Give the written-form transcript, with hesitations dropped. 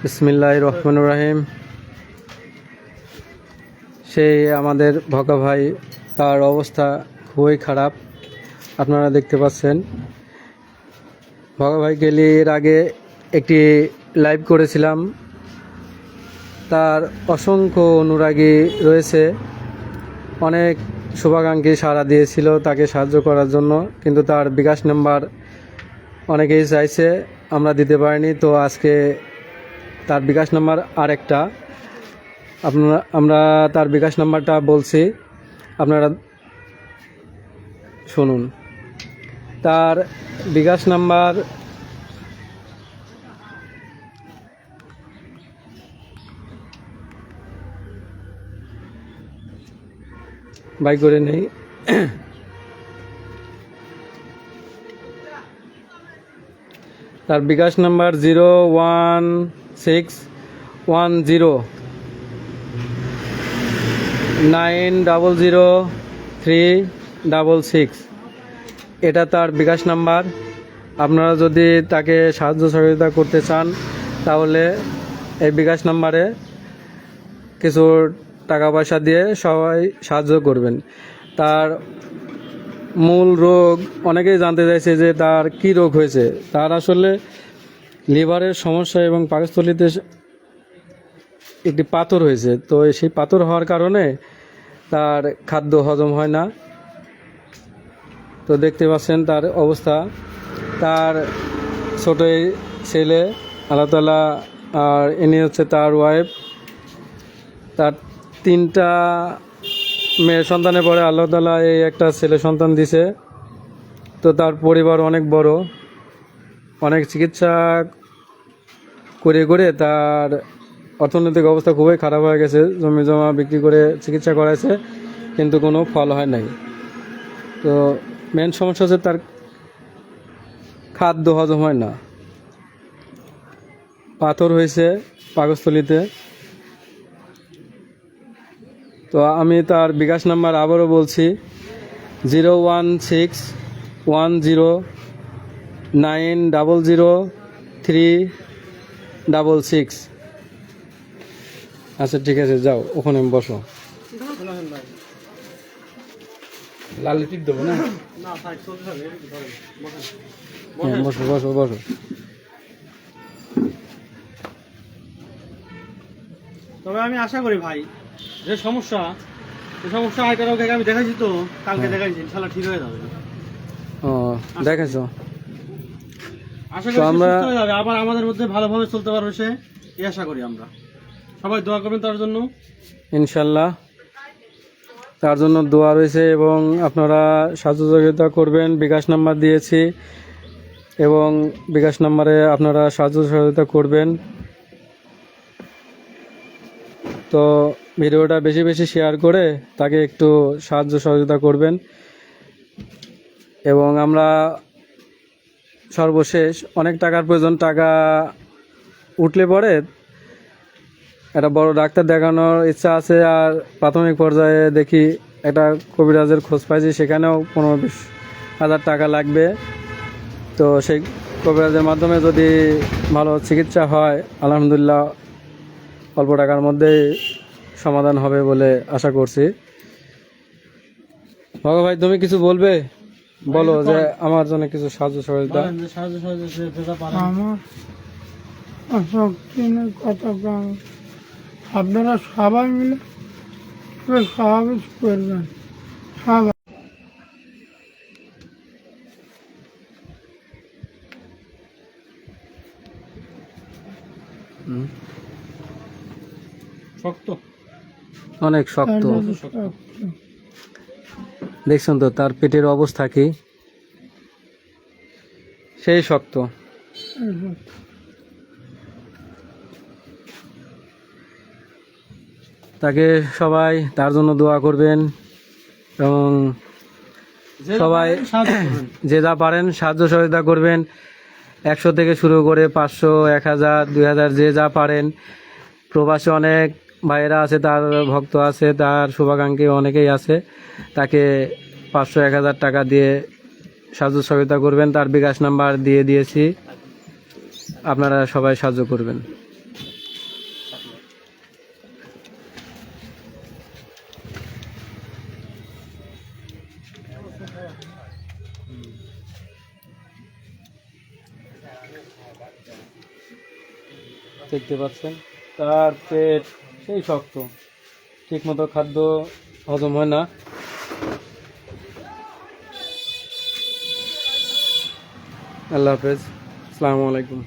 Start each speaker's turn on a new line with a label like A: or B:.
A: বিসমিল্লাহির রহমানির রহিম। সেই আমাদের ভকা ভাই, তার অবস্থা খুবই খারাপ, আপনারা দেখতে পাচ্ছেন। ভকা ভাইকে নিয়ে এর আগে একটি লাইভ করেছিলাম, তার অসংখ্য অনুরাগী রয়েছে, অনেক শুভাকাঙ্ক্ষী সাড়া দিয়েছিল তাকে সাহায্য করার জন্য, কিন্তু তার বিকাশ নাম্বার অনেকেই চাইছে, আমরা দিতে পারিনি। তো আজকে তার বিকাশ নাম্বার আরেকটা আমরা তার বিকাশ নাম্বারটা বলছি, আপনারা শুনুন। তার বিকাশ নাম্বার বাই করে নেই। তার বিকাশ নাম্বার 01610900366। এটা তার বিকাশ নাম্বার। আপনারা যদি তাকে সাহায্য সহযোগিতা করতে চান তাহলে এই বিকাশ নাম্বারে কিছু টাকা পয়সা দিয়ে সবাই সাহায্য করবেন। তার মূল রোগ অনেকেই জানতে চাইছে যে তার কি রোগ হয়েছে। তার আসলে লিভারের সমস্যা এবং পাকস্থলীতে একটি পাথর হয়েছে। তো সেই পাথর হওয়ার কারণে তার খাদ্য হজম হয় না। তো দেখতে পাচ্ছেন তার অবস্থা। তার ছোট ছেলে আল্লাহ তাআলা, আর ইনি হচ্ছে তার ওয়াইফ। তার 3টা মেয়ে সন্তানের পরে আল্লাহ তাআলা এই একটা ছেলে সন্তান দিছে। তো তার পরিবার অনেক বড়, অনেক চিকিৎসা করে করে তার অর্থনৈতিক অবস্থা খুবই খারাপ হয়ে গেছে। জমি জমা বিক্রি করে চিকিৎসা করাইছে, কিন্তু কোনো ফল হয় নাই। তো মেন সমস্যা হচ্ছে তার খাদ্য হজম হয় না, পাথর হয়েছে পাকস্থলীতে। তো আমি তার বিকাশ নাম্বার আবারও বলছি, 01610900366। আচ্ছা ঠিক আছে, যাও ওখানে বসো। লাল টিপ দেবো না? বসো বসো বসো।
B: তবে আমি আশা করি ভাই, যে সমস্যা আগের আমি দেখাইছি, তো কালকে দেখাইছি, ইনশাআল্লাহ ঠিক হয়ে যাবে।
A: ও দেখেছো?
B: আশা করি আমরা সুস্থ হয়ে যাবে, আবার আমাদের মধ্যে ভালোভাবে চলতে পারবে সে, এই আশা করি আমরা। সবাই দোয়া করবেন তার জন্য,
A: ইনশাল্লাহ। তার জন্য দোয়া রয়েছে এবং আপনারা সাহায্য সহযোগিতা করবেন। বিকাশ নাম্বার দিয়েছি এবং বিকাশ নাম্বারে আপনারা সাহায্য সহযোগিতা করবেন। তো ভিডিওটা বেশি বেশি শেয়ার করে তাকে একটু সাহায্য সহযোগিতা করবেন। এবং আমরা সর্বশেষ অনেক টাকার প্রয়োজন, টাকা উঠলে পরে একটা বড় ডাক্তার দেখানোর ইচ্ছা আছে। আর প্রাথমিক পর্যায়ে দেখি একটা কবিরাজের খোঁজ পাইছি, সেখানেও 15-20 হাজার টাকা লাগবে। তো সেই কবিরাজের মাধ্যমে যদি ভালো চিকিৎসা হয়, আলহামদুলিল্লাহ অল্প টাকার মধ্যেই সমাধান হবে বলে আশা করছি। ভগা ভাই, তুমি কিছু বলবে? বলো যে আমার জন্য কিছু সাহায্য সহযোগিতা।
C: আপনারা সবাই মিলে সমাবেশ করবেন। সবাই
B: শক্ত,
A: অনেক শক্ত। দেখছেন তো তার পেটের অবস্থা কি, সেই শক্ত। তাকে সবাই তার জন্য দোয়া করবেন এবং সবাই যে যা পারেন সাহায্য সহযোগিতা করবেন। 100 থেকে শুরু করে 500, 1000, 2000, যে যা পারেন। প্রবাসে অনেক ভাইয়েরা আছে, তার ভক্ত আছে, তার শুভাকাঙ্ক্ষী অনেকেই আছে। তাকে 500, 1000 টাকা দিয়ে সাহায্য সহযোগিতা করবেন। তার বিকাশ নাম্বার দিয়ে দিয়েছি, আপনারা সবাই সাহায্য করবেন। দেখতে পাচ্ছেন, তার পেট সেই শক্ত, ঠিকমতো খাদ্য হজম হয় না। আল্লাহ হাফেজ, আসসালামু আলাইকুম।